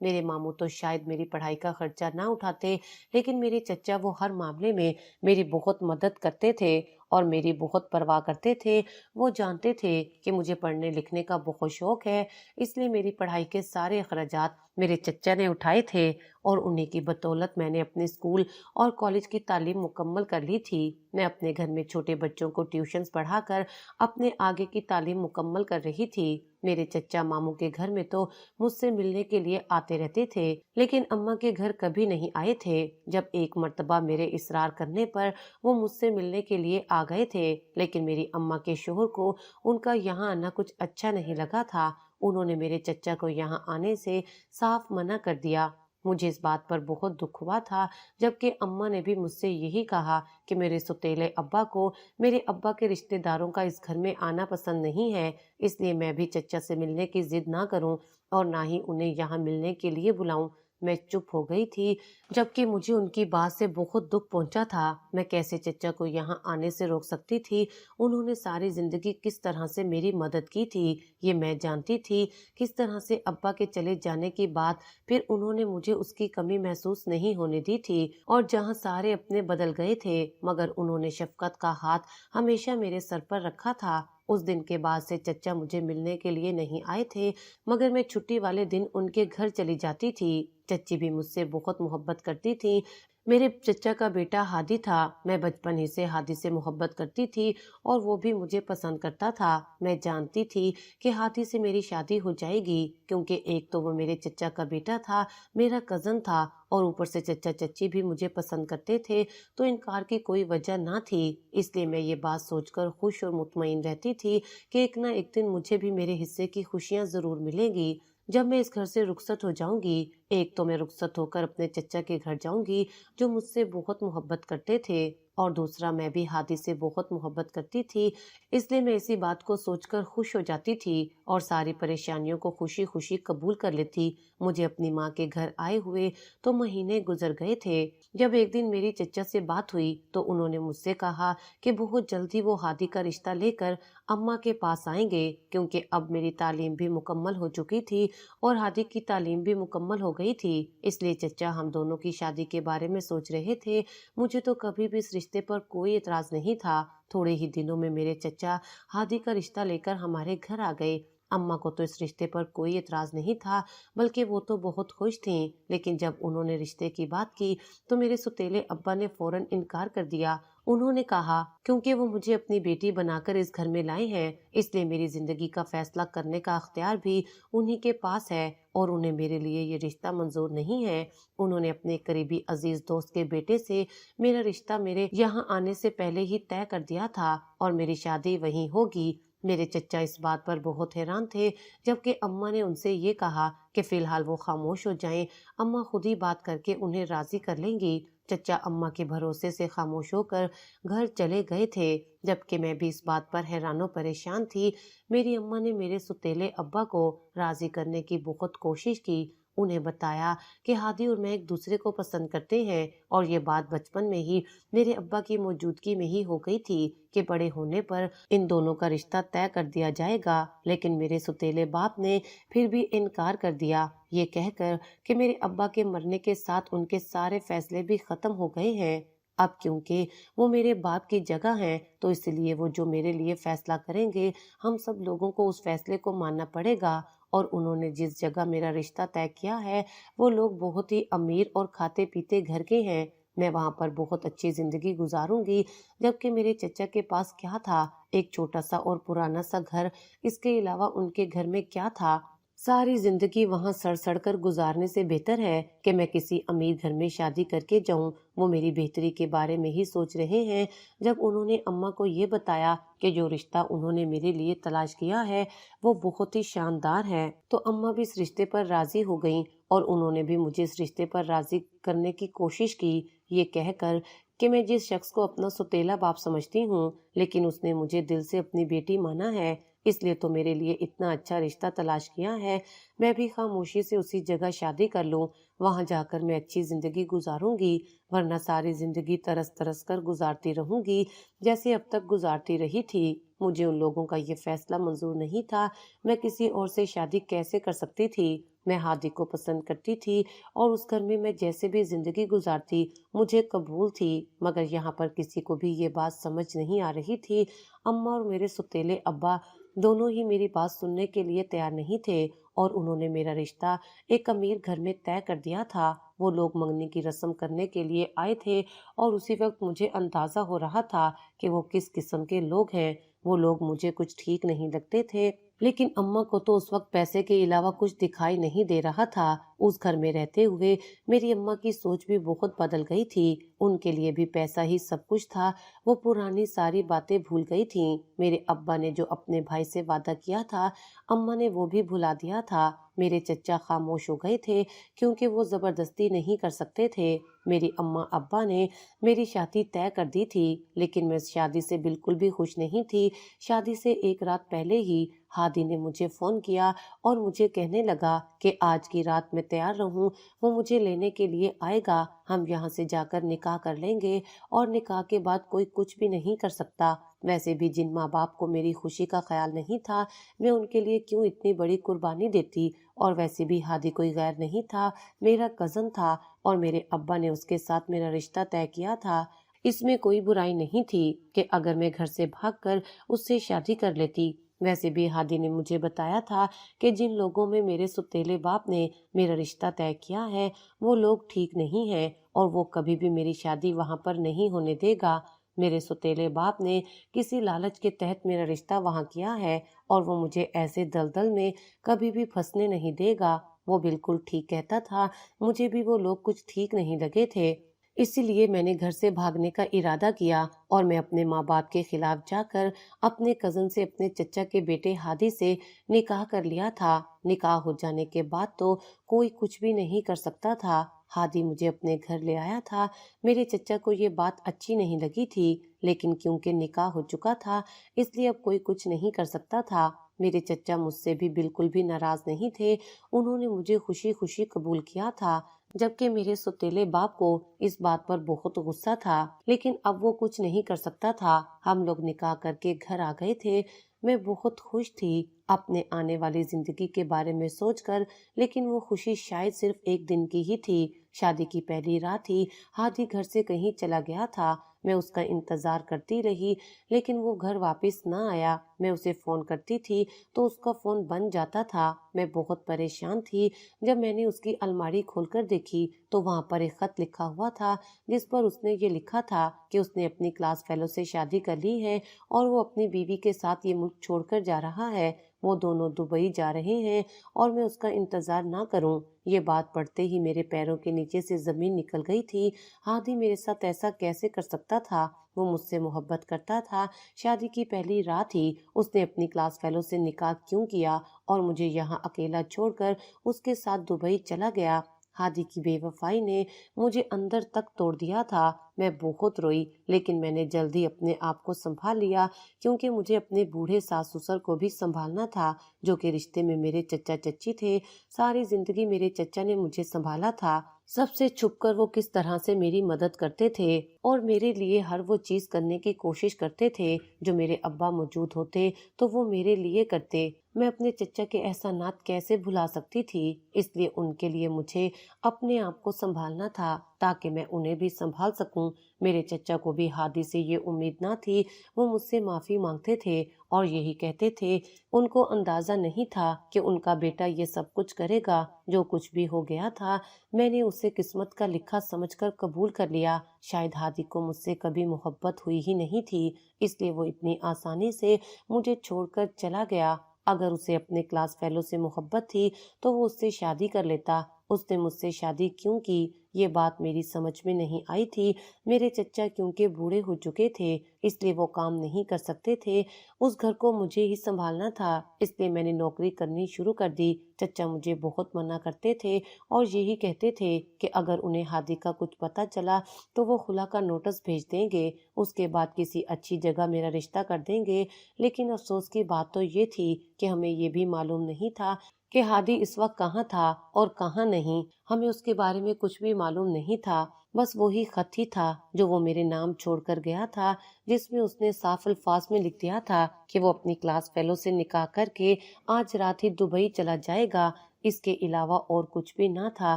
میرے ماموں تو شاید میری پڑھائی کا خرچہ نہ اٹھاتے، لیکن میرے چچا وہ ہر معاملے میں میری بہت مدد کرتے تھے اور میری بہت پرواہ کرتے تھے۔ وہ جانتے تھے کہ مجھے پڑھنے لکھنے کا بہت شوق ہے، اس لیے میری پڑھائی کے سارے اخراجات میرے چچا نے اٹھائے تھے اور انہیں کی بدولت میں نے اپنے اسکول اور کالج کی تعلیم مکمل کر لی تھی۔ میں اپنے گھر میں چھوٹے بچوں کو ٹیوشنز پڑھا کر اپنے آگے کی تعلیم مکمل کر رہی تھی۔ میرے چچا ماموں کے گھر میں تو مجھ سے ملنے کے لیے آتے رہتے تھے، لیکن اماں کے گھر کبھی نہیں آئے تھے۔ جب ایک مرتبہ میرے اصرار کرنے پر وہ مجھ سے ملنے کے لیے آ گئے تھے، لیکن میری اماں کے شوہر کو ان کا یہاں آنا کچھ اچھا نہیں لگا تھا۔ انہوں نے میرے چچا کو یہاں آنے سے صاف منع کر دیا۔ مجھے اس بات پر بہت دکھ ہوا تھا، جبکہ اماں نے بھی مجھ سے یہی کہا کہ میرے سوتیلے ابا کو میرے ابا کے رشتہ داروں کا اس گھر میں آنا پسند نہیں ہے، اس لیے میں بھی چچا سے ملنے کی ضد نہ کروں اور نہ ہی انہیں یہاں ملنے کے لیے بلاؤں۔ میں چپ ہو گئی تھی، جبکہ مجھے ان کی بات سے بہت دکھ پہنچا تھا۔ میں کیسے چچا کو یہاں آنے سے روک سکتی تھی؟ انہوں نے ساری زندگی کس طرح سے میری مدد کی تھی یہ میں جانتی تھی۔ کس طرح سے ابا کے چلے جانے کی بات پھر انہوں نے مجھے اس کی کمی محسوس نہیں ہونے دی تھی، اور جہاں سارے اپنے بدل گئے تھے مگر انہوں نے شفقت کا ہاتھ ہمیشہ میرے سر پر رکھا تھا۔ اس دن کے بعد سے چچا مجھے ملنے کے لیے نہیں آئے تھے، مگر میں چھٹی والے دن ان کے گھر چلی جاتی تھی۔ چچی بھی مجھ سے بہت محبت کرتی تھی۔ میرے چچا کا بیٹا ہادی تھا، میں بچپن ہی سے ہادی سے محبت کرتی تھی اور وہ بھی مجھے پسند کرتا تھا۔ میں جانتی تھی کہ ہادی سے میری شادی ہو جائے گی، کیونکہ ایک تو وہ میرے چچا کا بیٹا تھا، میرا کزن تھا، اور اوپر سے چچا چچی بھی مجھے پسند کرتے تھے، تو انکار کی کوئی وجہ نہ تھی۔ اس لیے میں یہ بات سوچ کر خوش اور مطمئن رہتی تھی کہ ایک نہ ایک دن مجھے بھی میرے حصے کی خوشیاں ضرور ملیں گی۔ جب میں اس گھر سے رخصت ہو جاؤں گی، ایک تو میں رخصت ہو کر اپنے چچا کے گھر جاؤں گی جو مجھ سے بہت محبت کرتے تھے، اور دوسرا میں بھی ہادی سے بہت محبت کرتی تھی، اس لیے میں اسی بات کو سوچ کر خوش ہو جاتی تھی اور ساری پریشانیوں کو خوشی خوشی قبول کر لیتی۔ مجھے اپنی ماں کے گھر آئے ہوئے تو مہینے گزر گئے تھے۔ جب ایک دن میری چچا سے بات ہوئی تو انہوں نے مجھ سے کہا کہ بہت جلدی وہ ہادی کا رشتہ لے کر اماں کے پاس آئیں گے، کیونکہ اب میری تعلیم بھی مکمل ہو چکی تھی اور ہادی کی تعلیم بھی مکمل ہو گئی تھی، اس لیے چچا ہم دونوں کی شادی کے بارے میں سوچ رہے تھے۔ مجھے تو کبھی بھی اس رشتے پر کوئی اعتراض نہیں تھا۔ تھوڑے ہی دنوں میں میرے چچا ہادی کا رشتہ لے کر ہمارے گھر آ گئے۔ اماں کو تو اس رشتے پر کوئی اعتراض نہیں تھا، بلکہ وہ تو بہت خوش تھیں، لیکن جب انہوں نے رشتے کی بات کی تو میرے سوتیلے ابا نے فوراً انکار کر دیا۔ انہوں نے کہا کیونکہ وہ مجھے اپنی بیٹی بنا کر اس گھر میں لائے ہیں، اس لیے میری زندگی کا فیصلہ کرنے کا اختیار بھی انہی کے پاس ہے، اور انہیں میرے لیے یہ رشتہ منظور نہیں ہے۔ انہوں نے اپنے قریبی عزیز دوست کے بیٹے سے میرا رشتہ میرے یہاں آنے سے پہلے ہی طے کر دیا تھا اور میری شادی وہیں ہوگی۔ میرے چچا اس بات پر بہت حیران تھے، جبکہ اماں نے ان سے یہ کہا کہ فی الحال وہ خاموش ہو جائیں، اماں خود ہی بات کر کے انہیں راضی کر لیں گی۔ چچا اماں کے بھروسے سے خاموش ہو کر گھر چلے گئے تھے، جبکہ میں بھی اس بات پر حیران و پریشان تھی۔ میری اماں نے میرے سوتیلے ابا کو راضی کرنے کی بہت کوشش کی، انہیں بتایا کہ ہادی اور میں ایک دوسرے کو پسند کرتے ہیں، اور یہ بات بچپن میں ہی میرے ابا کی موجودگی میں ہی ہو گئی تھی کہ بڑے ہونے پر ان دونوں کا رشتہ طے کر دیا جائے گا، لیکن میرے سوتیلے باپ نے پھر بھی انکار کر دیا، یہ کہہ کر کہ میرے ابا کے مرنے کے ساتھ ان کے سارے فیصلے بھی ختم ہو گئے ہیں۔ اب کیونکہ وہ میرے باپ کی جگہ ہیں تو اس لیے وہ جو میرے لیے فیصلہ کریں گے ہم سب لوگوں کو اس فیصلے کو ماننا پڑے گا، اور انہوں نے جس جگہ میرا رشتہ طے کیا ہے وہ لوگ بہت ہی امیر اور کھاتے پیتے گھر کے ہیں۔ میں وہاں پر بہت اچھی زندگی گزاروں گی، جبکہ میرے چچا کے پاس کیا تھا؟ ایک چھوٹا سا اور پرانا سا گھر، اس کے علاوہ ان کے گھر میں کیا تھا؟ ساری زندگی وہاں سڑ سڑ کر گزارنے سے بہتر ہے کہ میں کسی امیر گھر میں شادی کر کے جاؤں۔ وہ میری بہتری کے بارے میں ہی سوچ رہے ہیں۔ جب انہوں نے اماں کو یہ بتایا کہ جو رشتہ انہوں نے میرے لیے تلاش کیا ہے وہ بہت ہی شاندار ہے، تو اماں بھی اس رشتے پر راضی ہو گئیں، اور انہوں نے بھی مجھے اس رشتے پر راضی کرنے کی کوشش کی، یہ کہہ کر کہ میں جس شخص کو اپنا سوتیلا باپ سمجھتی ہوں، لیکن اس نے مجھے دل سے اپنی بیٹی مانا ہے، اس لیے تو میرے لیے اتنا اچھا رشتہ تلاش کیا ہے، میں بھی خاموشی سے اسی جگہ شادی کر لوں، وہاں جا کر میں اچھی زندگی گزاروں گی، ورنہ ساری زندگی ترس ترس کر گزارتی رہوں گی جیسے اب تک گزارتی رہی تھی۔ مجھے ان لوگوں کا یہ فیصلہ منظور نہیں تھا، میں کسی اور سے شادی کیسے کر سکتی تھی؟ میں ہادی کو پسند کرتی تھی اور اس گھر میں جیسے بھی زندگی گزارتی مجھے قبول تھی، مگر یہاں پر کسی کو بھی یہ بات سمجھ نہیں آ رہی تھی۔ اماں اور میرے ستیلے ابا دونوں ہی میری بات سننے کے لیے تیار نہیں تھے اور انہوں نے میرا رشتہ ایک امیر گھر میں طے کر دیا تھا۔ وہ لوگ منگنی کی رسم کرنے کے لیے آئے تھے اور اسی وقت مجھے اندازہ ہو رہا تھا کہ وہ کس قسم کے لوگ ہیں۔ وہ لوگ مجھے کچھ ٹھیک نہیں لگتے تھے، لیکن اماں کو تو اس وقت پیسے کے علاوہ کچھ دکھائی نہیں دے رہا تھا۔ اس گھر میں رہتے ہوئے میری اماں کی سوچ بھی بہت بدل گئی تھی۔ ان کے لیے بھی پیسہ ہی سب کچھ تھا۔ وہ پرانی ساری باتیں بھول گئی تھیں۔ میرے ابا نے جو اپنے بھائی سے وعدہ کیا تھا اماں نے وہ بھی بھلا دیا تھا۔ میرے چچا خاموش ہو گئے تھے کیونکہ وہ زبردستی نہیں کر سکتے تھے۔ میری اماں ابا نے میری شادی طے کر دی تھی، لیکن میں اس شادی سے بالکل بھی خوش نہیں تھی۔ شادی سے ایک رات پہلے ہی ہادی نے مجھے فون کیا اور مجھے کہنے لگا کہ آج کی رات میں تیار رہوں، وہ مجھے لینے کے لیے آئے گا، ہم یہاں سے جا کر نکاح کر لیں گے اور نکاح کے بعد کوئی کچھ بھی نہیں کر سکتا۔ ویسے بھی جن ماں باپ کو میری خوشی کا خیال نہیں تھا، میں ان کے لیے کیوں اتنی بڑی قربانی دیتی، اور ویسے بھی ہادی کوئی غیر نہیں تھا، میرا کزن تھا اور میرے ابا نے اس کے ساتھ میرا رشتہ طے کیا تھا۔ اس میں کوئی برائی نہیں تھی کہ اگر میں گھر سے بھاگ کر اس سے شادی کر لیتی۔ ویسے بھی ہادی نے مجھے بتایا تھا کہ جن لوگوں میں میرے ستیلے باپ نے میرا رشتہ طے کیا ہے وہ لوگ ٹھیک نہیں ہیں اور وہ کبھی بھی میری شادی وہاں پر نہیں ہونے دے گا۔ میرے ستیلے باپ نے کسی لالچ کے تحت میرا رشتہ وہاں کیا ہے اور وہ مجھے ایسے دلدل میں کبھی بھی پھنسنے نہیں دے گا۔ وہ بالکل ٹھیک کہتا تھا، مجھے بھی وہ لوگ کچھ ٹھیک نہیں لگے تھے۔ اسی لیے میں نے گھر سے بھاگنے کا ارادہ کیا اور میں اپنے ماں باپ کے خلاف جا کر اپنے کزن سے، اپنے چچا کے بیٹے ہادی سے نکاح کر لیا تھا۔ نکاح ہو جانے کے بعد تو کوئی کچھ بھی نہیں کر سکتا تھا۔ ہادی مجھے اپنے گھر لے آیا تھا۔ میرے چچا کو یہ بات اچھی نہیں لگی تھی، لیکن کیونکہ نکاح ہو چکا تھا اس لیے اب کوئی کچھ نہیں کر سکتا تھا۔ میرے چچا مجھ سے بھی بالکل بھی ناراض نہیں تھے، انہوں نے مجھے خوشی خوشی قبول کیا تھا، جبکہ میرے ستیلے باپ کو اس بات پر بہت غصہ تھا، لیکن اب وہ کچھ نہیں کر سکتا تھا۔ ہم لوگ نکاح کر کے گھر آ گئے تھے۔ میں بہت خوش تھی اپنے آنے والی زندگی کے بارے میں سوچ کر، لیکن وہ خوشی شاید صرف ایک دن کی ہی تھی۔ شادی کی پہلی رات ہی ہادی گھر سے کہیں چلا گیا تھا۔ میں اس کا انتظار کرتی رہی، لیکن وہ گھر واپس نہ آیا۔ میں اسے فون کرتی تھی تو اس کا فون بند جاتا تھا۔ میں بہت پریشان تھی۔ جب میں نے اس کی الماری کھول کر دیکھی تو وہاں پر ایک خط لکھا ہوا تھا جس پر اس نے یہ لکھا تھا کہ اس نے اپنی کلاس فیلو سے شادی کر لی ہے اور وہ اپنی بیوی کے ساتھ یہ ملک چھوڑ کر جا رہا ہے۔ وہ دونوں دبئی جا رہے ہیں اور میں اس کا انتظار نہ کروں۔ یہ بات پڑھتے ہی میرے پیروں کے نیچے سے زمین نکل گئی تھی۔ ہادی میرے ساتھ ایسا کیسے کر سکتا تھا؟ وہ مجھ سے محبت کرتا تھا۔ شادی کی پہلی رات ہی اس نے اپنی کلاس فیلو سے نکاح کیوں کیا اور مجھے یہاں اکیلا چھوڑ کر اس کے ساتھ دبئی چلا گیا؟ ہادی کی بے وفائی نے مجھے اندر تک توڑ دیا تھا۔ میں بہت روئی، لیکن میں نے جلدی اپنے آپ کو سنبھال لیا کیونکہ مجھے اپنے بوڑھے ساس سسر کو بھی سنبھالنا تھا جو کہ رشتے میں میرے چچا چچی تھے۔ ساری زندگی میرے چچا نے مجھے سنبھالا تھا۔ سب سے چھپ کر وہ کس طرح سے میری مدد کرتے تھے اور میرے لیے ہر وہ چیز کرنے کی کوشش کرتے تھے جو میرے ابا موجود ہوتے تو وہ میرے لیے کرتے۔ میں اپنے چچا کے احسانات کیسے بھلا سکتی تھی؟ اس لیے ان کے لیے مجھے اپنے آپ کو سنبھالنا تھا تاکہ میں انہیں بھی سنبھال سکوں۔ میرے چچا کو بھی ہادی سے یہ امید نہ تھی۔ وہ مجھ سے معافی مانگتے تھے اور یہی کہتے تھے ان کو اندازہ نہیں تھا کہ ان کا بیٹا یہ سب کچھ کرے گا۔ جو کچھ بھی ہو گیا تھا میں نے اسے قسمت کا لکھا سمجھ کر قبول کر لیا۔ شاید ہادی کو مجھ سے کبھی محبت ہوئی ہی نہیں تھی، اس لیے وہ اتنی آسانی سے مجھے چھوڑ کر چلا گیا۔ اگر اسے اپنے کلاس فیلو سے محبت تھی تو وہ اس سے شادی کر لیتا۔ اس نے مجھ سے شادی کیوں کی؟ یہ بات میری سمجھ میں نہیں آئی تھی۔ میرے چچا کیونکہ بوڑھے ہو چکے تھے اس لیے وہ کام نہیں کر سکتے تھے۔ اس گھر کو مجھے ہی سنبھالنا تھا، اس لیے میں نے نوکری کرنی شروع کر دی۔ چچا مجھے بہت منع کرتے تھے اور یہی کہتے تھے کہ اگر انہیں ہادی کا کچھ پتہ چلا تو وہ خلا کا نوٹس بھیج دیں گے، اس کے بعد کسی اچھی جگہ میرا رشتہ کر دیں گے۔ لیکن افسوس کی بات تو یہ تھی کہ ہمیں یہ بھی معلوم نہیں تھا کہ ہادی اس وقت کہاں تھا اور کہاں نہیں، ہمیں اس کے بارے میں کچھ بھی معلوم نہیں تھا۔ بس وہی خط ہی تھا جو وہ میرے نام چھوڑ کر گیا تھا، جس میں اس نے صاف الفاظ میں لکھ دیا تھا کہ وہ اپنی کلاس فیلو سے نکاح کر کے آج رات ہی دبئی چلا جائے گا۔ اس کے علاوہ اور کچھ بھی نہ تھا۔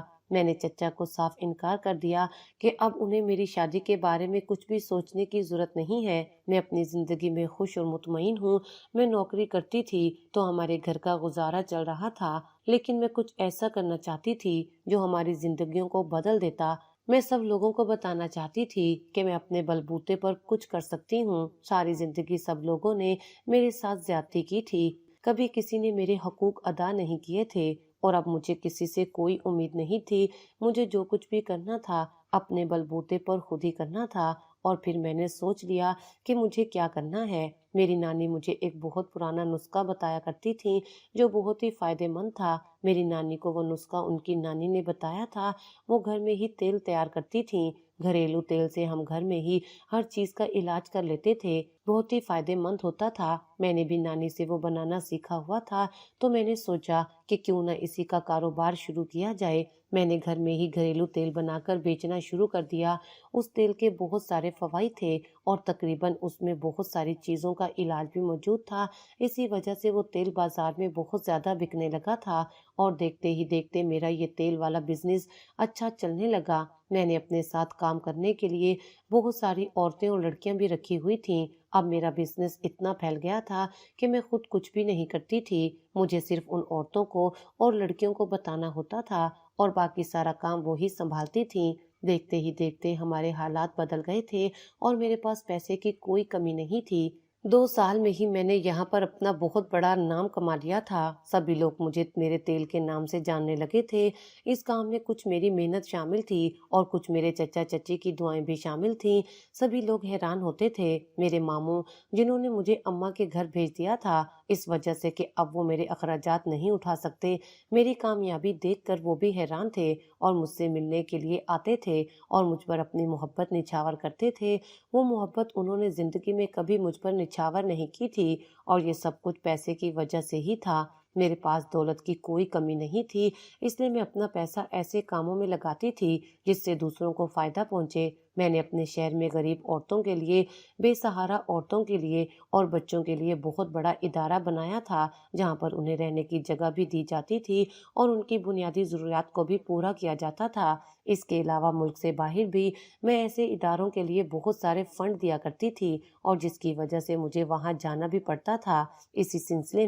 میں نے چچا کو صاف انکار کر دیا کہ اب انہیں میری شادی کے بارے میں کچھ بھی سوچنے کی ضرورت نہیں ہے۔ میں اپنی زندگی میں خوش اور مطمئن ہوں۔ میں نوکری کرتی تھی تو ہمارے گھر کا گزارا چل رہا تھا، لیکن میں کچھ ایسا کرنا چاہتی تھی جو ہماری زندگیوں کو بدل دیتا۔ میں سب لوگوں کو بتانا چاہتی تھی کہ میں اپنے بلبوتے پر کچھ کر سکتی ہوں۔ ساری زندگی سب لوگوں نے میرے ساتھ زیادتی کی تھی، کبھی کسی نے میرے حقوق ادا نہیں کیے تھے، اور اب مجھے کسی سے کوئی امید نہیں تھی۔ مجھے جو کچھ بھی کرنا تھا اپنے بلبوتے پر خود ہی کرنا تھا، اور پھر میں نے سوچ لیا کہ مجھے کیا کرنا ہے۔ میری نانی مجھے ایک بہت پرانا نسخہ بتایا کرتی تھی جو بہت ہی فائدے مند تھا۔ میری نانی کو وہ نسخہ ان کی نانی نے بتایا تھا۔ وہ گھر میں ہی تیل تیار کرتی تھیں۔ گھریلو تیل سے ہم گھر میں ہی ہر چیز کا علاج کر لیتے تھے، بہت ہی فائدے مند ہوتا تھا۔ میں نے بھی نانی سے وہ بنانا سیکھا ہوا تھا، تو میں نے سوچا کہ کیوں نہ اسی کا کاروبار شروع کیا جائے۔ میں نے گھر میں ہی گھریلو تیل بنا کر بیچنا شروع کر دیا۔ اس تیل کے بہت سارے فوائد تھے، اور تقریباً اس میں بہت ساری چیزوں کا علاج بھی موجود تھا۔ اسی وجہ سے وہ تیل بازار میں بہت زیادہ بکنے لگا تھا، اور دیکھتے ہی دیکھتے میرا یہ تیل والا بزنس اچھا چلنے لگا۔ میں نے اپنے ساتھ کام کرنے کے لیے بہت ساری عورتیں اور لڑکیاں بھی رکھی ہوئی تھیں۔ اب میرا بزنس اتنا پھیل گیا تھا کہ میں خود کچھ بھی نہیں کرتی تھی۔ مجھے صرف ان عورتوں کو اور لڑکیوں کو بتانا ہوتا تھا، اور باقی سارا کام وہی سنبھالتی تھیں۔ دیکھتے ہی دیکھتے ہمارے حالات بدل گئے تھے، اور میرے پاس پیسے کی کوئی کمی نہیں تھی۔ 2 سال میں ہی میں نے یہاں پر اپنا بہت بڑا نام کما لیا تھا۔ سبھی لوگ مجھے میرے تیل کے نام سے جاننے لگے تھے۔ اس کام میں کچھ میری محنت شامل تھی، اور کچھ میرے چچا چچی کی دعائیں بھی شامل تھیں۔ سبھی لوگ حیران ہوتے تھے۔ میرے ماموں، جنہوں نے مجھے اماں کے گھر بھیج دیا تھا اس وجہ سے کہ اب وہ میرے اخراجات نہیں اٹھا سکتے، میری کامیابی دیکھ کر وہ بھی حیران تھے، اور مجھ سے ملنے کے لیے آتے تھے اور مجھ پر اپنی محبت نچھاور کرتے تھے۔ وہ محبت انہوں نے زندگی میں کبھی مجھ پر نچھاور نہیں کی تھی، اور یہ سب کچھ پیسے کی وجہ سے ہی تھا۔ میرے پاس دولت کی کوئی کمی نہیں تھی، اس لیے میں اپنا پیسہ ایسے کاموں میں لگاتی تھی جس سے دوسروں کو فائدہ پہنچے۔ میں نے اپنے شہر میں غریب عورتوں کے لیے، بے سہارا عورتوں کے لیے اور بچوں کے لیے بہت بڑا ادارہ بنایا تھا، جہاں پر انہیں رہنے کی جگہ بھی دی جاتی تھی اور ان کی بنیادی ضروریات کو بھی پورا کیا جاتا تھا۔ اس کے علاوہ ملک سے باہر بھی میں ایسے اداروں کے لیے بہت سارے فنڈ دیا کرتی تھی، اور جس کی وجہ سے مجھے وہاں جانا بھی پڑتا تھا۔ اسی سلسلے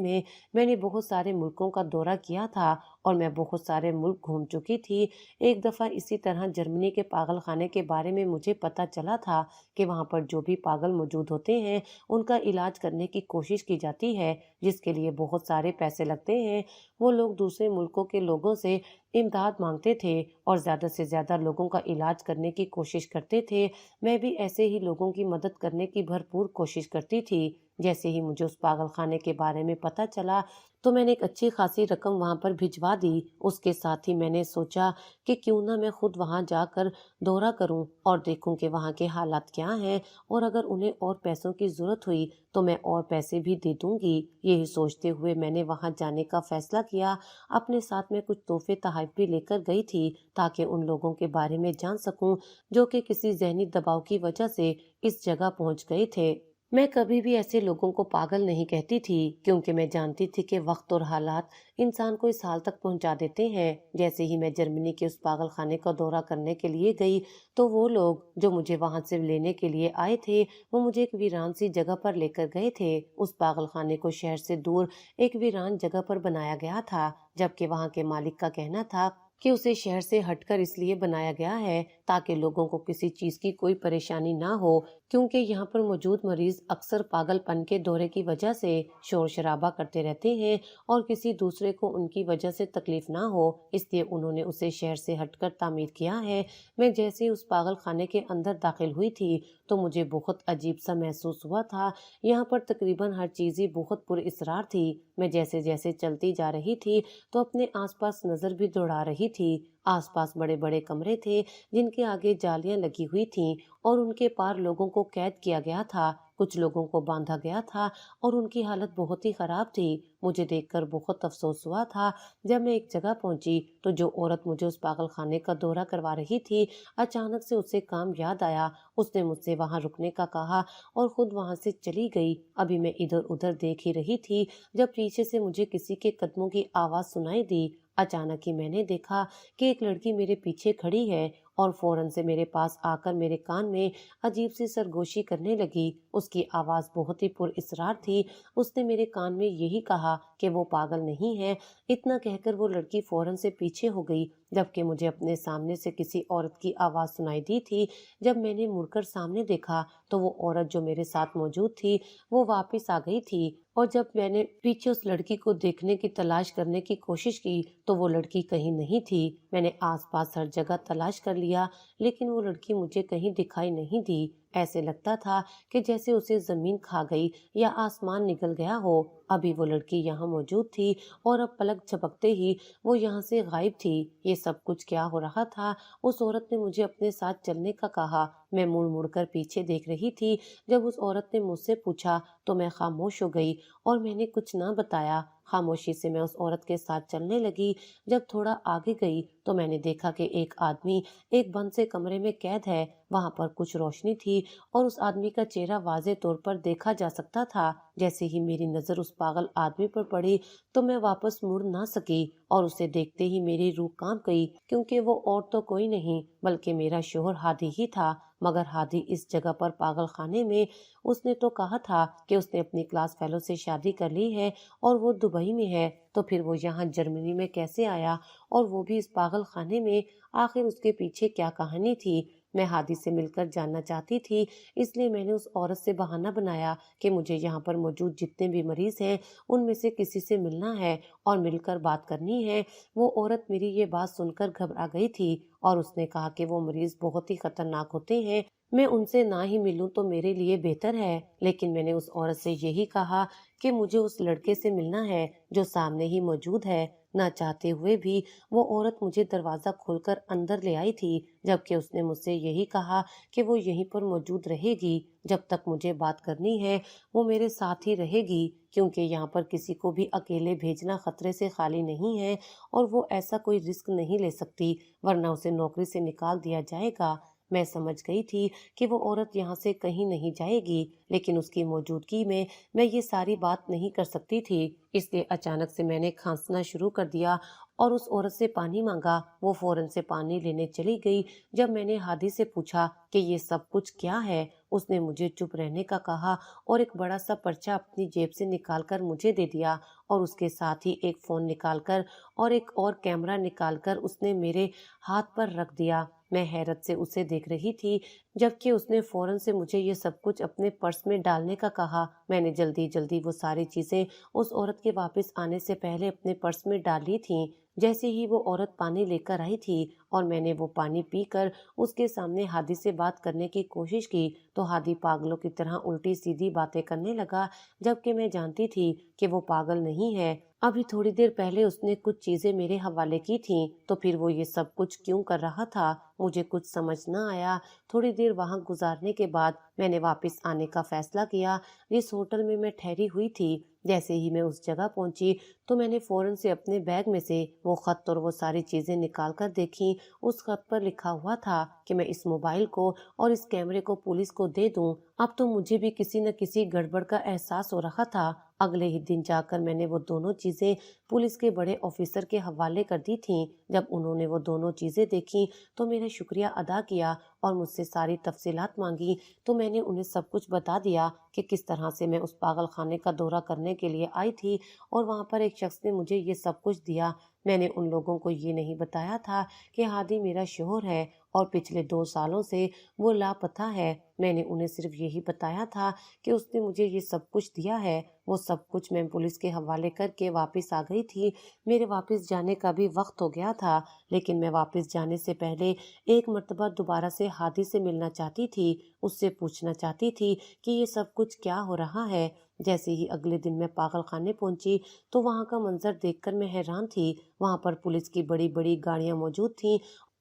میں نے بہت سارے ملکوں کا دورہ کیا تھا، اور میں بہت سارے ملک گھوم چکی تھی۔ ایک دفعہ اسی طرح جرمنی کے پاگل خانے کے بارے میں مجھے پتا چلا تھا کہ وہاں پر جو بھی پاگل موجود ہوتے ہیں ان کا علاج کرنے کی کوشش کی جاتی ہے، جس کے لیے بہت سارے پیسے لگتے ہیں۔ وہ لوگ دوسرے ملکوں کے لوگوں سے امداد مانگتے تھے اور زیادہ سے زیادہ لوگوں کا علاج کرنے کی کوشش کرتے تھے۔ میں بھی ایسے ہی لوگوں کی مدد کرنے کی بھرپور کوشش کرتی تھی۔ جیسے ہی مجھے اس پاگل خانے کے بارے میں پتا چلا تو میں نے ایک اچھی خاصی رقم وہاں پر بھجوا دی۔ اس کے ساتھ ہی میں نے سوچا کہ کیوں نہ میں خود وہاں جا کر دورہ کروں اور دیکھوں کہ وہاں کے حالات کیا ہیں، اور اگر انہیں اور پیسوں کی ضرورت ہوئی تو میں اور پیسے بھی دے دوں گی۔ یہی سوچتے ہوئے میں نے وہاں جانے کا فیصلہ کیا۔ اپنے ساتھ میں کچھ تحفے تحائف بھی لے کر گئی تھی تاکہ ان لوگوں کے بارے میں جان سکوں جو کہ کسی ذہنی دباؤ کی وجہ سے اس جگہ پہنچ گئے تھے۔ میں کبھی بھی ایسے لوگوں کو پاگل نہیں کہتی تھی، کیونکہ میں جانتی تھی کہ وقت اور حالات انسان کو اس حال تک پہنچا دیتے ہیں۔ جیسے ہی میں جرمنی کے اس پاگل خانے کا دورہ کرنے کے لیے گئی تو وہ لوگ جو مجھے وہاں سے لینے کے لیے آئے تھے وہ مجھے ایک ویران سی جگہ پر لے کر گئے تھے۔ اس پاگل خانے کو شہر سے دور ایک ویران جگہ پر بنایا گیا تھا، جبکہ وہاں کے مالک کا کہنا تھا کہ اسے شہر سے ہٹ کر اس لیے بنایا گیا ہے تاکہ لوگوں کو کسی چیز کی کوئی پریشانی نہ ہو، کیونکہ یہاں پر موجود مریض اکثر پاگل پن کے دورے کی وجہ سے شور شرابہ کرتے رہتے ہیں اور کسی دوسرے کو ان کی وجہ سے تکلیف نہ ہو، اس لیے انہوں نے اسے شہر سے ہٹ کر تعمیر کیا ہے۔ میں جیسے ہی اس پاگل خانے کے اندر داخل ہوئی تھی تو مجھے بہت عجیب سا محسوس ہوا تھا۔ یہاں پر تقریباً ہر چیز ہی بہت پر اسرار تھی۔ میں جیسے جیسے چلتی جا رہی تھی تو اپنے آس پاس نظر بھی دوڑا رہی تھی۔ آس پاس بڑے بڑے کمرے تھے جن کے آگے جالیاں لگی ہوئی تھیں اور ان کے پار لوگوں کو قید کیا گیا تھا، کچھ لوگوں کو باندھا گیا تھا اور ان کی حالت بہت ہی خراب تھی۔ مجھے دیکھ کر بہت افسوس ہوا تھا۔ جب میں ایک جگہ پہنچی تو جو عورت مجھے اس پاگل خانے کا دورہ کروا رہی تھی، اچانک سے اسے کام یاد آیا۔ اس نے مجھ سے وہاں رکنے کا کہا اور خود وہاں سے چلی گئی۔ ابھی میں ادھر ادھر دیکھ ہی رہی تھی جب پیچھے سے مجھے کسی کے قدموں کی آواز سنائی دی۔ اچانک ہی میں نے دیکھا کہ ایک لڑکی میرے پیچھے کھڑی ہے اور فوراً سے میرے پاس آ کر میرے کان میں عجیب سی سرگوشی کرنے لگی۔ اس کی آواز بہت ہی پر اسرار تھی۔ اس نے میرے کان میں یہی کہا کہ وہ پاگل نہیں ہے۔ اتنا کہہ کر وہ لڑکی فوراً سے پیچھے ہو گئی، جبکہ مجھے اپنے سامنے سے کسی عورت کی آواز سنائی دی تھی۔ جب میں نے مڑ کر سامنے دیکھا تو وہ عورت جو میرے ساتھ موجود تھی وہ واپس آ گئی تھی، اور جب میں نے پیچھے اس لڑکی کو دیکھنے کی تلاش کرنے کی کوشش کی تو وہ لڑکی کہیں نہیں تھی۔ میں نے آس پاس ہر جگہ تلاش کر لیا لیکن وہ لڑکی مجھے کہیں دکھائی نہیں دی۔ ایسے لگتا تھا کہ جیسے اسے زمین کھا گئی یا آسمان نگل گیا ہو۔ ابھی وہ لڑکی یہاں موجود تھی اور اب پلک جھپکتے ہی وہ یہاں سے غائب تھی۔ یہ سب کچھ کیا ہو رہا تھا؟ اس عورت نے مجھے اپنے ساتھ چلنے کا کہا۔ میں مڑ مڑ کر پیچھے دیکھ رہی تھی۔ جب اس عورت نے مجھ سے پوچھا تو میں خاموش ہو گئی اور میں نے کچھ نہ بتایا۔ خاموشی سے میں اس عورت کے ساتھ چلنے لگی۔ جب تھوڑا آگے گئی تو میں نے دیکھا کہ ایک آدمی ایک بند سے کمرے میں قید ہے۔ وہاں پر کچھ روشنی تھی اور اس آدمی کا چہرہ واضح طور پر دیکھا جا سکتا تھا۔ جیسے ہی میری نظر اس پاگل آدمی پر پڑی تو میں واپس مڑ نہ سکی اور اسے دیکھتے ہی میری روح کانپ گئی، کیونکہ وہ اور تو کوئی نہیں بلکہ میرا شوہر ہادی ہی تھا۔ مگر ہادی اس جگہ پر پاگل خانے میں، اس نے تو کہا تھا کہ اس نے اپنی کلاس فیلو سے شادی کر لی ہے اور وہ دبئی میں ہے، تو پھر وہ یہاں جرمنی میں کیسے آیا اور وہ بھی اس پاگل خانے میں؟ آخر اس کے پیچھے کیا کہانی تھی؟ میں ہادی سے مل کر جاننا چاہتی تھی، اس لیے میں نے اس عورت سے بہانہ بنایا کہ مجھے یہاں پر موجود جتنے بھی مریض ہیں ان میں سے کسی سے ملنا ہے اور مل کر بات کرنی ہے۔ وہ عورت میری یہ بات سن کر گھبرا گئی تھی اور اس نے کہا کہ وہ مریض بہت ہی خطرناک ہوتے ہیں، میں ان سے نہ ہی ملوں تو میرے لیے بہتر ہے۔ لیکن میں نے اس عورت سے یہی کہا کہ مجھے اس لڑکے سے ملنا ہے جو سامنے ہی موجود ہے۔ نہ چاہتے ہوئے بھی وہ عورت مجھے دروازہ کھول کر اندر لے آئی تھی، جبکہ اس نے مجھ سے یہی کہا کہ وہ یہیں پر موجود رہے گی جب تک مجھے بات کرنی ہے، وہ میرے ساتھ ہی رہے گی، کیونکہ یہاں پر کسی کو بھی اکیلے بھیجنا خطرے سے خالی نہیں ہے اور وہ ایسا کوئی رسک نہیں لے سکتی ورنہ اسے نوکری سے نکال دیا جائے گا۔ میں سمجھ گئی تھی کہ وہ عورت یہاں سے کہیں نہیں جائے گی، لیکن اس کی موجودگی میں یہ ساری بات نہیں کر سکتی تھی، اس لیے اچانک سے میں نے کھانسنا شروع کر دیا اور اس عورت سے پانی مانگا۔ وہ فوراً سے پانی لینے چلی گئی۔ جب میں نے ہادی سے پوچھا کہ یہ سب کچھ کیا ہے، اس نے مجھے چپ رہنے کا کہا اور ایک بڑا سا پرچہ اپنی جیب سے نکال کر مجھے دے دیا اور اس کے ساتھ ہی ایک فون نکال کر اور ایک اور کیمرہ نکال کر اس نے میرے ہاتھ پر رکھ دیا۔ میں حیرت سے اسے دیکھ رہی تھی، جبکہ اس نے فوراً سے مجھے یہ سب کچھ اپنے پرس میں ڈالنے کا کہا۔ میں نے جلدی جلدی وہ ساری چیزیں اس عورت کے واپس آنے سے پہلے اپنے پرس میں ڈال لی تھیں۔ جیسے ہی وہ عورت پانی لے کر آئی تھی اور میں نے وہ پانی پی کر اس کے سامنے ہادی سے بات کرنے کی کوشش کی تو ہادی پاگلوں کی طرح الٹی سیدھی باتیں کرنے لگا، جبکہ میں جانتی تھی کہ وہ پاگل نہیں ہے۔ ابھی تھوڑی دیر پہلے اس نے کچھ چیزیں میرے حوالے کی تھیں، تو پھر وہ یہ سب کچھ کیوں کر رہا تھا؟ مجھے کچھ سمجھ نہ آیا۔ تھوڑی دیر وہاں گزارنے کے بعد میں نے واپس آنے کا فیصلہ کیا جس ہوٹل میں میں ٹھہری ہوئی تھی۔ جیسے ہی میں اس جگہ پہنچی تو میں نے فوراً سے اپنے بیگ میں سے وہ خط اور وہ ساری چیزیں نکال کر دیکھی۔ اس خط پر لکھا ہوا تھا کہ میں اس موبائل کو اور اس کیمرے کو پولیس کو دے دوں۔ اب تو مجھے بھی کسی نہ کسی گڑبڑ کا احساس ہو رہا تھا۔ اگلے ہی دن جا کر میں نے وہ دونوں چیزیں پولیس کے بڑے آفیسر کے حوالے کر دی تھیں۔ جب انہوں نے وہ دونوں چیزیں دیکھی تو میرا شکریہ ادا کیا اور مجھ سے ساری تفصیلات مانگی، تو میں نے انہیں سب کچھ بتا دیا کہ کس طرح سے میں اس پاگل خانے کا دورہ کرنے کے لیے آئی تھی اور وہاں پر ایک شخص نے مجھے یہ سب کچھ دیا۔ میں نے ان لوگوں کو یہ نہیں بتایا تھا کہ ہادی میرا شوہر ہے اور پچھلے 2 سالوں سے وہ لاپتہ ہے۔ میں نے انہیں صرف یہی بتایا تھا کہ اس نے مجھے یہ سب کچھ دیا ہے۔ وہ سب کچھ میں پولیس کے حوالے کر کے واپس آ گئی تھی۔ میرے واپس جانے کا بھی وقت ہو گیا تھا، لیکن میں واپس جانے سے پہلے ایک مرتبہ دوبارہ سے ہادی سے ملنا چاہتی تھی، اس سے پوچھنا چاہتی تھی کہ یہ سب کچھ کیا ہو رہا ہے۔ جیسے ہی اگلے دن میں پاگل خانے پہنچی تو وہاں کا منظر دیکھ کر میں حیران تھی۔ وہاں پر پولیس کی بڑی بڑی گاڑیاں موجود تھیں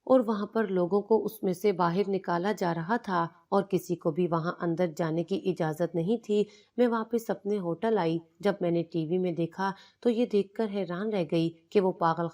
اور وہاں پر لوگوں کو اس میں سے باہر نکالا جا رہا تھا اور کسی کو بھی وہاں اندر جانے کی اجازت نہیں تھی۔ میں واپس اپنے ہوٹل آئی۔ جب میں نے ٹی وی میں دیکھا تو یہ دیکھ کر حیران رہ گئی کہ وہ پاگل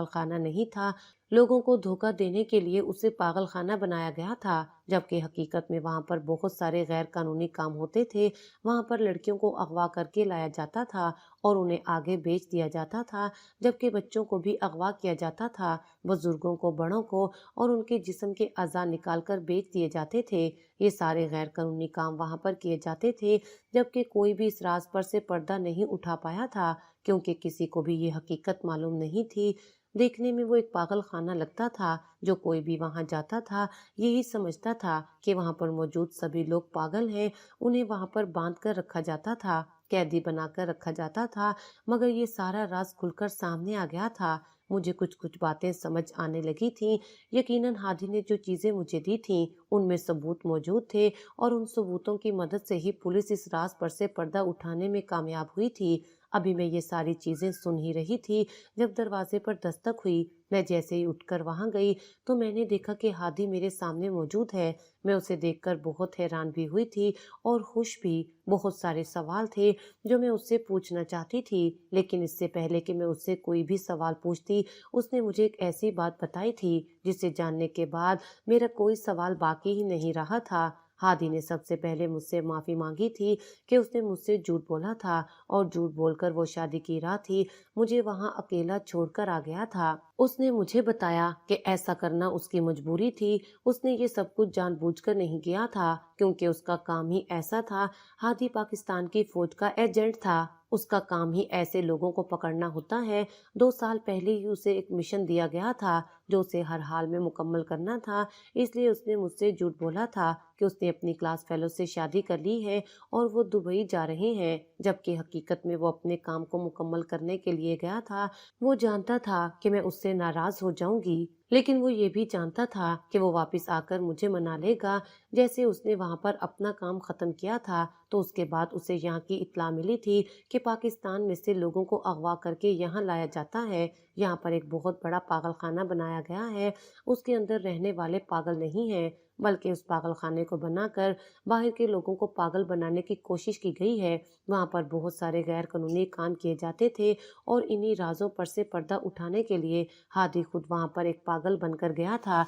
خانہ نہیں تھا۔ لوگوں کو دھوکہ دینے کے لیے اسے پاگل خانہ بنایا گیا تھا، جبکہ حقیقت میں وہاں پر بہت سارے غیر قانونی کام ہوتے تھے۔ وہاں پر لڑکیوں کو اغوا کر کے لایا جاتا تھا اور انہیں آگے بیچ دیا جاتا تھا، جبکہ بچوں کو بھی اغوا کیا جاتا تھا، بزرگوں کو، بڑوں کو، اور ان کے جسم کے اعضاء نکال کر بیچ دیے جاتے تھے۔ یہ سارے غیر قانونی کام وہاں پر کیے جاتے تھے، جبکہ کوئی بھی اس راز پر سے پردہ نہیں اٹھا پایا تھا، کیونکہ کسی کو بھی یہ حقیقت معلوم نہیں تھی۔ دیکھنے میں وہ ایک پاگل خانہ لگتا تھا۔ جو کوئی بھی وہاں جاتا تھا یہی سمجھتا تھا کہ وہاں پر موجود سبھی لوگ پاگل ہیں۔ انہیں وہاں پر باندھ کر رکھا جاتا تھا، قیدی بنا کر رکھا جاتا تھا، مگر یہ سارا راز کھل کر سامنے آ گیا تھا۔ مجھے کچھ باتیں سمجھ آنے لگی تھیں۔ یقیناً ہادی نے جو چیزیں مجھے دی تھیں ان میں ثبوت موجود تھے، اور ان ثبوتوں کی مدد سے ہی پولیس اس راز پر سے پردہ اٹھانے میں کامیاب ہوئی تھی۔ ابھی میں یہ ساری چیزیں سن ہی رہی تھی جب دروازے پر دستک ہوئی۔ میں جیسے ہی اٹھ کر وہاں گئی تو میں نے دیکھا کہ ہادی میرے سامنے موجود ہے۔ میں اسے دیکھ کر بہت حیران بھی ہوئی تھی اور خوش بھی۔ بہت سارے سوال تھے جو میں اس سے پوچھنا چاہتی تھی، لیکن اس سے پہلے کہ میں اس سے کوئی بھی سوال پوچھتی، اس نے مجھے ایک ایسی بات بتائی تھی جسے جاننے کے بعد میرا کوئی سوال باقی ہی نہیں رہا تھا۔ ہادی نے سب سے پہلے مجھ سے معافی مانگی تھی کہ اس نے مجھ سے جھوٹ بولا تھا، اور جھوٹ بول کر وہ شادی کی رات ہی مجھے وہاں اکیلا چھوڑ کر آ گیا تھا۔ اس نے مجھے بتایا کہ ایسا کرنا اس کی مجبوری تھی۔ اس نے یہ سب کچھ جان بوجھ کر نہیں کیا تھا، کیونکہ اس کا کام ہی ایسا تھا۔ ہادی پاکستان کی فوج کا ایجنٹ تھا۔ اس کا کام ہی ایسے لوگوں کو پکڑنا ہوتا ہے۔ 2 سال پہلے ہی اسے ایک مشن دیا گیا تھا جو اسے ہر حال میں مکمل کرنا تھا، اس لیے اس نے مجھ سے جھوٹ بولا تھا کہ اس نے اپنی کلاس فیلو سے شادی کر لی ہے اور وہ دبئی جا رہے ہیں، جبکہ حقیقت میں وہ اپنے کام کو مکمل کرنے کے لیے گیا تھا۔ وہ جانتا تھا کہ میں اس سے ناراض ہو جاؤں گی، لیکن وہ یہ بھی جانتا تھا کہ وہ واپس آ کر مجھے منا لے گا۔ جیسے اس نے وہاں پر اپنا کام ختم کیا تھا تو اس کے بعد اسے یہاں کی اطلاع ملی تھی کہ پاکستان میں سے لوگوں کو اغوا کر کے یہاں لایا جاتا ہے۔ یہاں پر ایک بہت بڑا پاگل خانہ بنایا گیا ہے۔ اس کے اندر رہنے والے پاگل نہیں ہیں، بلکہ اس پاگل خانے کو بنا کر باہر کے لوگوں کو پاگل بنانے کی کوشش کی گئی ہے۔ وہاں پر بہت سارے غیر قانونی کام کیے جاتے تھے، اور انہی رازوں پر سے پردہ اٹھانے کے لیے ہادی خود وہاں پر ایک پاگل بن کر گیا تھا۔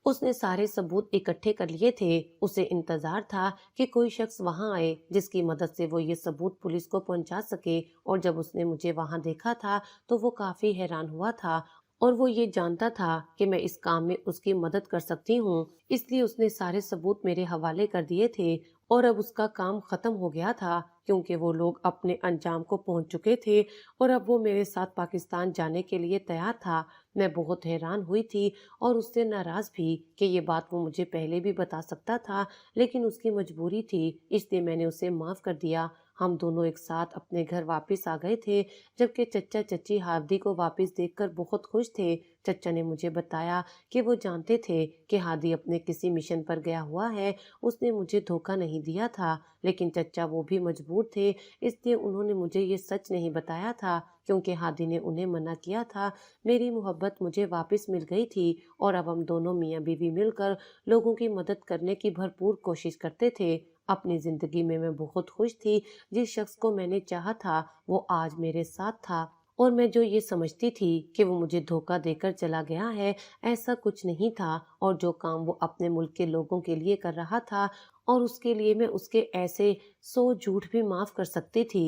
اس نے سارے ثبوت اکٹھے کر لیے تھے۔ اسے انتظار تھا کہ کوئی شخص وہاں آئے جس کی مدد سے وہ یہ ثبوت پولیس کو پہنچا سکے، اور جب اس نے مجھے وہاں دیکھا تھا تو وہ کافی حیران ہوا تھا، اور وہ یہ جانتا تھا کہ میں اس کام میں اس کی مدد کر سکتی ہوں، اس لیے اس نے سارے ثبوت میرے حوالے کر دیے تھے، اور اب اس کا کام ختم ہو گیا تھا، کیونکہ وہ لوگ اپنے انجام کو پہنچ چکے تھے، اور اب وہ میرے ساتھ پاکستان جانے کے لیے تیار تھا۔ میں بہت حیران ہوئی تھی اور اس سے ناراض بھی کہ یہ بات وہ مجھے پہلے بھی بتا سکتا تھا، لیکن اس کی مجبوری تھی، اس لیے میں نے اسے معاف کر دیا۔ ہم دونوں ایک ساتھ اپنے گھر واپس آ گئے تھے، جبکہ چچا چچی ہادی کو واپس دیکھ کر بہت خوش تھے۔ چچا نے مجھے بتایا کہ وہ جانتے تھے کہ ہادی اپنے کسی مشن پر گیا ہوا ہے، اس نے مجھے دھوکہ نہیں دیا تھا، لیکن چچا وہ بھی مجبور تھے، اس لیے انہوں نے مجھے یہ سچ نہیں بتایا تھا، کیونکہ ہادی نے انہیں منع کیا تھا۔ میری محبت مجھے واپس مل گئی تھی، اور اب ہم دونوں میاں بیوی مل کر لوگوں کی مدد کرنے کی بھرپور کوشش کرتے تھے۔ اپنی زندگی میں بہت خوش تھی۔ جس شخص کو میں نے چاہا تھا وہ آج میرے ساتھ تھا، اور میں جو یہ سمجھتی تھی کہ وہ مجھے دھوکہ دے کر چلا گیا ہے، ایسا کچھ نہیں تھا، اور جو کام وہ اپنے ملک کے لوگوں کے لیے کر رہا تھا، اور اس کے لیے میں اس کے ایسے 100 جھوٹ بھی معاف کر سکتی تھی۔